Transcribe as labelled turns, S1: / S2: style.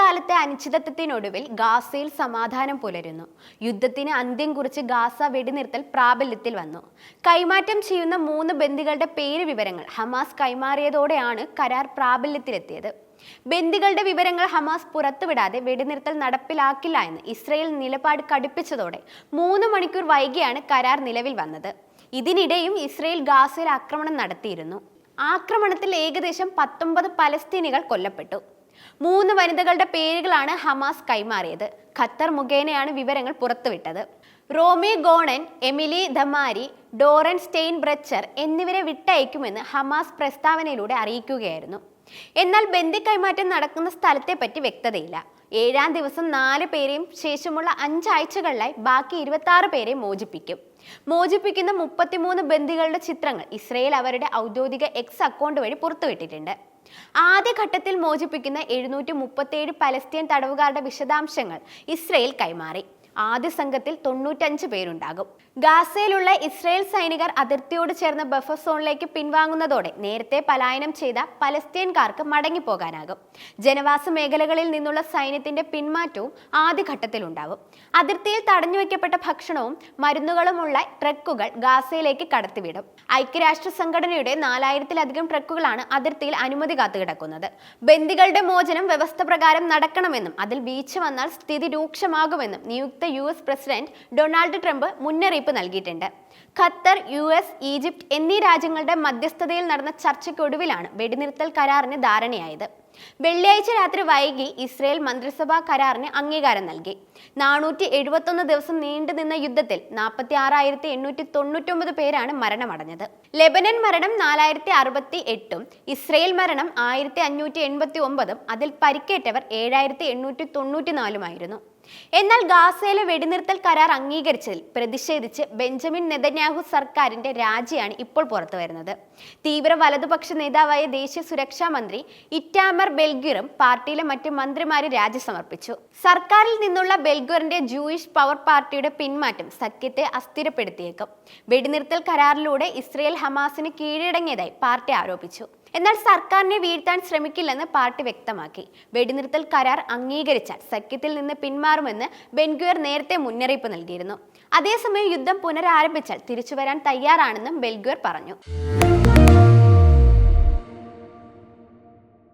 S1: ദീർഘകാലത്തെ അനിശ്ചിതത്വത്തിനൊടുവിൽ ഗാസയിൽ സമാധാനം പുലരുന്നു. യുദ്ധത്തിന് അന്ത്യം കുറിച്ച് ഗാസ വെടിനിർത്തൽ പ്രാബല്യത്തിൽ വന്നു. കൈമാറ്റം ചെയ്യുന്ന 3 ബന്ദികളുടെ പേര് വിവരങ്ങൾ ഹമാസ് കൈമാറിയതോടെയാണ് കരാർ പ്രാബല്യത്തിലെത്തിയത്. ബന്ദികളുടെ വിവരങ്ങൾ ഹമാസ് പുറത്തുവിടാതെ വെടിനിർത്തൽ നടപ്പിലാക്കില്ല എന്ന് ഇസ്രയേൽ നിലപാട് കടുപ്പിച്ചതോടെ 3 മണിക്കൂർ വൈകിയാണ് കരാർ നിലവിൽ വന്നത്. ഇതിനിടെയും ഇസ്രയേൽ ഗാസയിൽ ആക്രമണം നടത്തിയിരുന്നു. ആക്രമണത്തിൽ ഏകദേശം 19 പലസ്തീനികൾ കൊല്ലപ്പെട്ടു. 3 വനിതകളുടെ പേരുകളാണ് ഹമാസ് കൈമാറിയത്. ഖത്തർ മുഖേനയാണ് വിവരങ്ങൾ പുറത്തുവിട്ടത്. റോമി ഗോണൻ, എമിലി ദമാരി, ഡോറൻ സ്റ്റെയിൻ ബ്രച്ചർ എന്നിവരെ വിട്ടയക്കുമെന്ന് ഹമാസ് പ്രസ്താവനയിലൂടെ അറിയിക്കുകയായിരുന്നു. എന്നാൽ ബന്ദി കൈമാറ്റം നടക്കുന്ന സ്ഥലത്തെപ്പറ്റി വ്യക്തതയില്ല. 7-ാം ദിവസം 4 പേരെയും ശേഷമുള്ള 5 ആഴ്ചകളിലായി ബാക്കി 26 പേരെ മോചിപ്പിക്കും. മോചിപ്പിക്കുന്ന 33 ബന്ദികളുടെ ചിത്രങ്ങൾ ഇസ്രയേൽ അവരുടെ ഔദ്യോഗിക എക്സ് അക്കൗണ്ട് വഴി പുറത്തുവിട്ടിട്ടുണ്ട്. ആദ്യഘട്ടത്തിൽ മോചിപ്പിക്കുന്ന 737 പലസ്തീൻ തടവുകാരുടെ വിശദാംശങ്ങൾ ഇസ്രയേൽ കൈമാറി. ആദ്യ സംഘത്തിൽ 95 പേരുണ്ടാകും. ഗാസയിലുള്ള ഇസ്രയേൽ സൈനികർ അതിർത്തിയോട് ചേർന്ന ബഫർ സോണിലേക്ക് പിൻവാങ്ങുന്നതോടെ നേരത്തെ പലായനം ചെയ്ത പലസ്തീൻകാർക്ക് മടങ്ങിപ്പോകാനാകും. ജനവാസ മേഖലകളിൽ നിന്നുള്ള സൈന്യത്തിന്റെ പിന്മാറ്റവും ആദ്യഘട്ടത്തിലുണ്ടാവും. അതിർത്തിയിൽ തടഞ്ഞുവെക്കപ്പെട്ട ഭക്ഷണവും മരുന്നുകളുമുള്ള ട്രക്കുകൾ ഗാസയിലേക്ക് കടത്തിവിടും. ഐക്യരാഷ്ട്ര സംഘടനയുടെ 4000-ലധികം ട്രക്കുകളാണ് അതിർത്തിയിൽ അനുമതി കാത്തുകിടക്കുന്നത്. ബന്ദികളുടെ മോചനം വ്യവസ്ഥ പ്രകാരം നടക്കണമെന്നും അതിൽ വീഴ്ച വന്നാൽ സ്ഥിതി രൂക്ഷമാകുമെന്നും നിയുക്ത US പ്രസിഡന്റ് ഡൊണാൾഡ് ട്രംപ് മുന്നറിയിപ്പ് നൽകിയിട്ടുണ്ട്. ഖത്തർ, US, ഈജിപ്ത് എന്നീ രാജ്യങ്ങളുടെ മധ്യസ്ഥതയിൽ നടന്ന ചർച്ചയ്ക്കൊടുവിലാണ് വെടിനിർത്തൽ കരാറിന് ധാരണയായത്. വെള്ളിയാഴ്ച രാത്രി വൈകി ഇസ്രയേൽ മന്ത്രിസഭാ കരാറിന് അംഗീകാരം നൽകി. 471 ദിവസം നീണ്ടുനിന്ന യുദ്ധത്തിൽ 46,899 പേരാണ് മരണമടഞ്ഞത്. ലെബനൻ മരണം 4068-ഉം ഇസ്രയേൽ മരണം 1589-ഉം അതിൽ പരിക്കേറ്റവർ 7894-ഉമായിരുന്നു. എന്നാൽ ഗാസയിലെ വെടിനിർത്തൽ കരാർ അംഗീകരിച്ചതിൽ പ്രതിഷേധിച്ച് ബെഞ്ചമിൻ നെതന്യാഹു സർക്കാരിന്റെ രാജിയാണ് ഇപ്പോൾ പുറത്തുവരുന്നത്. തീവ്ര വലതുപക്ഷ നേതാവായ ദേശീയ സുരക്ഷാ മന്ത്രി ഇറ്റാമർ ബെൽഗ്വിറും പാർട്ടിയിലെ മറ്റ് മന്ത്രിമാരും രാജി സമർപ്പിച്ചു. സർക്കാരിൽ നിന്നുള്ള ബെൽഗ്വിറിന്റെ ജൂയിഷ് പവർ പാർട്ടിയുടെ പിന്മാറ്റം സഖ്യത്തെ അസ്ഥിരപ്പെടുത്തിയേക്കും. വെടിനിർത്തൽ കരാറിലൂടെ ഇസ്രയേൽ ഹമാസിന് കീഴടങ്ങിയതായി പാർട്ടി ആരോപിച്ചു. എന്നാൽ സർക്കാരിനെ വീഴ്ത്താൻ ശ്രമിക്കില്ലെന്ന് പാർട്ടി വ്യക്തമാക്കി. വെടിനിർത്തൽ കരാർ അംഗീകരിച്ചാൽ സഖ്യത്തിൽ നിന്ന് പിന്മാറുമെന്ന് ബെൻഗ്വിർ നേരത്തെ മുന്നറിയിപ്പ് നൽകിയിരുന്നു. അതേസമയം യുദ്ധം പുനരാരംഭിച്ചാൽ തിരിച്ചുവരാൻ തയ്യാറാണെന്നും ബെൻഗ്വിർ പറഞ്ഞു.